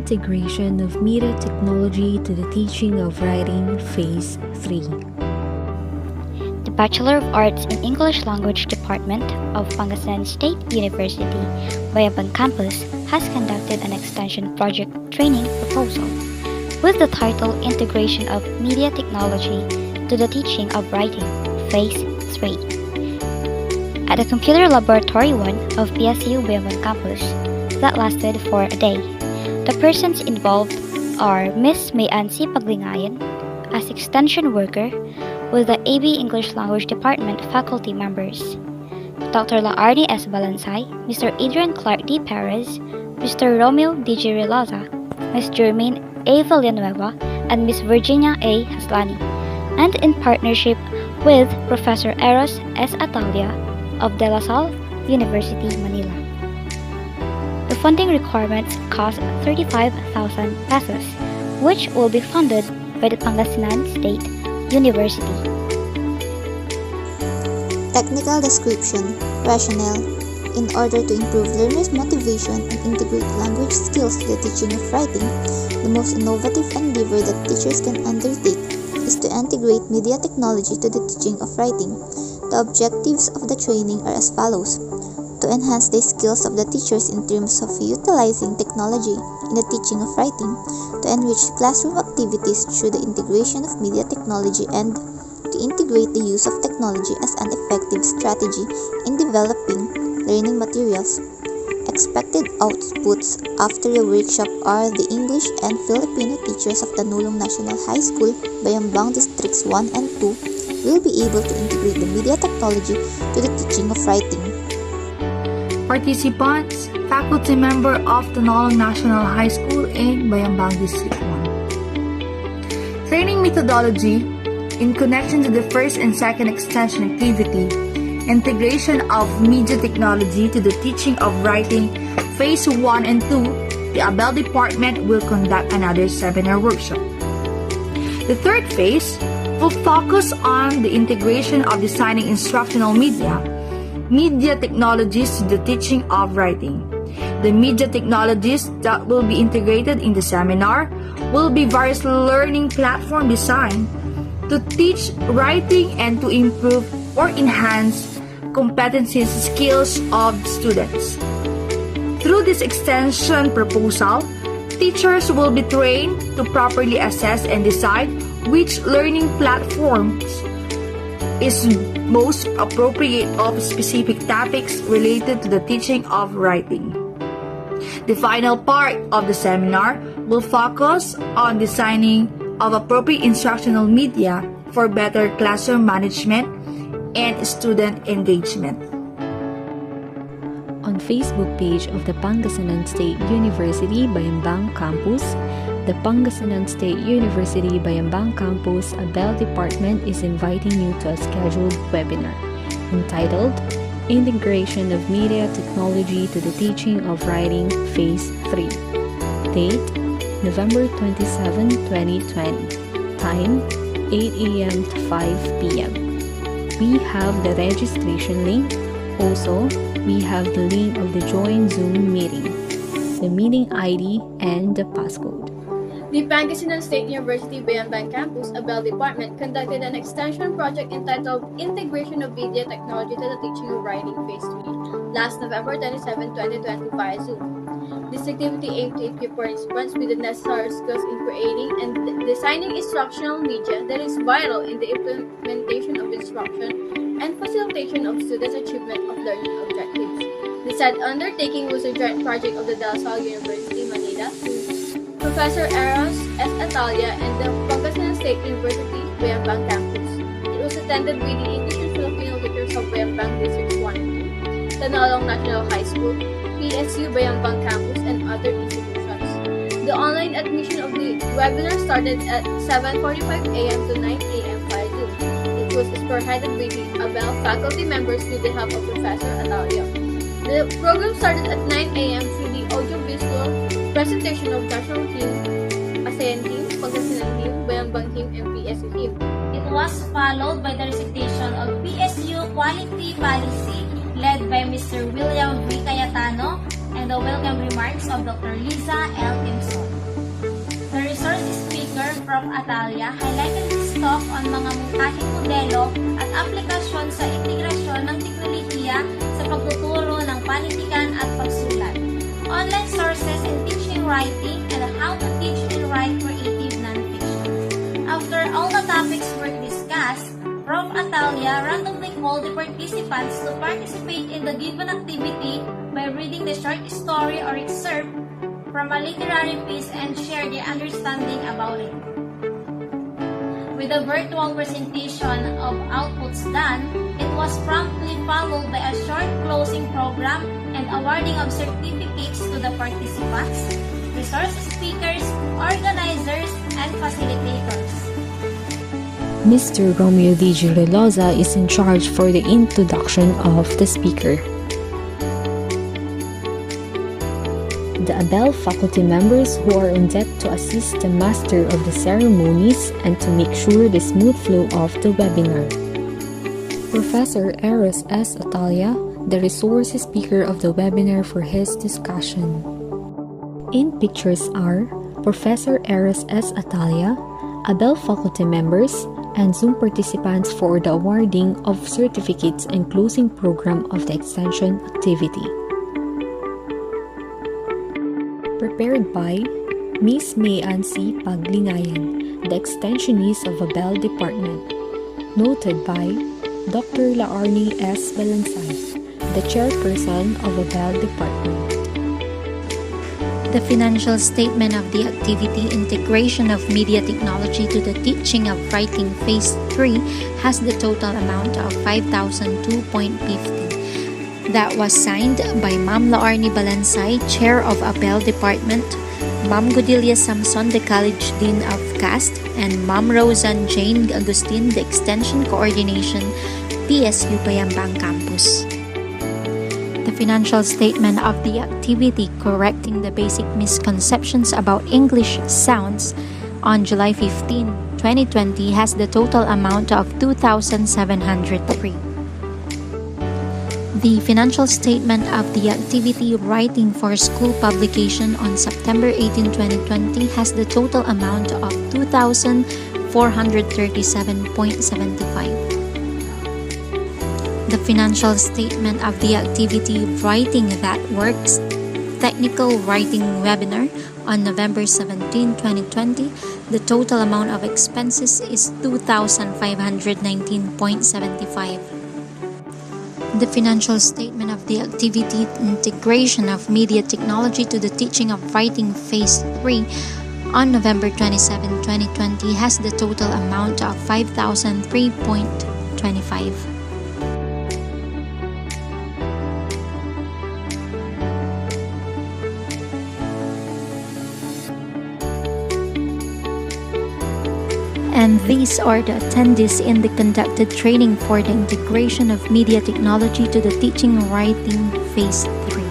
Integration of Media Technology to the Teaching of Writing, Phase 3. The Bachelor of Arts in English Language Department of Pangasinan State University, Bayambang Campus has conducted an extension project training proposal with the title Integration of Media Technology to the Teaching of Writing, Phase 3. At the Computer Laboratory 1 of PSU Bayambang Campus that lasted for a day. The persons involved are Ms. Mayansi Paglingayan as Extension Worker with the AB English Language Department faculty members, Dr. Laarni S. Balansay, Mr. Adrian Clark D. Perez, Mr. Romeo D. Girilaza, Ms. Jermaine A. Villanueva, and Ms. Virginia A. Haslani, and in partnership with Professor Eros S. Atalia of De La Salle University, Manila. The funding requirements cost 35,000 pesos, which will be funded by the Pangasinan State University. Technical description, rationale. In order to improve learners' motivation and integrate language skills to the teaching of writing, the most innovative endeavor that teachers can undertake is to integrate media technology to the teaching of writing. The objectives of the training are as follows: to enhance the skills of the teachers in terms of utilizing technology in the teaching of writing, to enrich classroom activities through the integration of media technology, and to integrate the use of technology as an effective strategy in developing learning materials. Expected outputs after the workshop are the English and Filipino teachers of Tanulong National High School, Bayambang Districts 1 and 2 will be able to integrate the media technology to the teaching of writing. Participants, faculty member of Tanulong National High School in Bayambang District 1. Training methodology in connection to the first and second extension activity, integration of media technology to the teaching of writing, Phase 1 and 2, the ABEL department will conduct another seminar workshop. The third phase will focus on the integration of designing instructional media technologies to the teaching of writing. The media technologies that will be integrated in the seminar will be various learning platform design to teach writing and to improve or enhance competencies skills of students. Through this extension proposal, teachers will be trained to properly assess and decide which learning platforms is most appropriate of specific topics related to the teaching of writing. The final part of the seminar will focus on designing of appropriate instructional media for better classroom management and student engagement. On Facebook page of the Pangasinan State University Bayambang Campus, the Pangasinan State University Bayambang Campus ABEL department is inviting you to a scheduled webinar entitled Integration of Media Technology to the Teaching of Writing, Phase 3. Date, November 27, 2020. Time, 8 a.m. to 5 p.m. We have the registration link. Also, we have the link of the Join Zoom meeting, the meeting ID, and the passcode. The Pangasinan State University Bayambang Campus ABEL department conducted an extension project entitled Integration of Media Technology to the Teaching of Writing, Phase 3, last November 27, 2020 via Zoom. This activity aimed to equip participants with the necessary skills in creating and designing instructional media that is vital in the implementation of instruction and facilitation of students' achievement of learning objectives. The said undertaking was a joint project of the De La Salle University, Manila, Professor Eros S. Atalia, and the Pangasinan State University Bayambang Campus. It was attended by the English and Filipino teachers of Bayambang District 1 and 2, Tanulong National High School, PSU Bayambang Campus, and other institutions. The online admission of the webinar started at 7:45 a.m. to 9 a.m. via Zoom. It was spearheaded by the ABEL faculty members with the help of Professor Atalia. The program started at 9 a.m. through the audiovisual presentation of National Team, ASEAN Team, Pangasinan Team, Bayambang Team, and PSU Team. It was followed by the recitation of PSU Quality Policy led by Mr. William V. Cayetano and the welcome remarks of Dr. Liza L. Timson. The resource speaker from Atalia highlighted his talk on mga mungkahing modelo at aplikasyon sa integrasyon ng teknolohiya sa pagtuturo ng panitikan at pagsulat, online sources in teaching writing, and how to teach and write creative nonfiction. After all the topics were discussed, Prof. Atalia randomly called the participants to participate in the given activity by reading the short story or excerpt from a literary piece and share their understanding about it. With a virtual presentation of outputs done, it was promptly followed by a short closing program and awarding of certificates to the participants, resource speakers, organizers, and facilitators. Mr. Romeo D. Gireloza is in charge for the introduction of the speaker. The ABEL faculty members who are on deck to assist the master of the ceremonies and to make sure the smooth flow of the webinar. Professor Eros S. Atalia, the resource speaker of the webinar for his discussion. In pictures are Professor Eros S. Atalia, ABEL faculty members, and Zoom participants for the awarding of certificates and closing program of the extension activity. Prepared by Ms. Mayan C. Paglingayan, the extensionist of ABEL Department. Noted by Dr. Laarni S. Balansay, the chairperson of ABEL Department. The financial statement of the activity Integration of Media Technology to the Teaching of Writing Phase 3 has the total amount of 5,002.50. That was signed by Ma'am Laarni Balansay, Chair of ABEL Department, Ma'am Godilia Samson, the College Dean of CAST, and Ma'am Rosan Jane Agustin, the Extension Coordination, PSU Bayambang Campus. The financial statement of the activity Correcting the Basic Misconceptions about English Sounds on July 15, 2020 has the total amount of 2,703. The financial statement of the activity Writing for School Publication on September 18, 2020 has the total amount of 2,437.75. The financial statement of the activity Writing That Works Technical Writing Webinar on November 17, 2020, the total amount of expenses is 2,519.75. The financial statement of the activity Integration of Media Technology to the Teaching of Writing Phase 3 on November 27, 2020 has the total amount of 5,003.25. And these are the attendees in the conducted training for the Integration of Media Technology to the Teaching Writing Phase 3.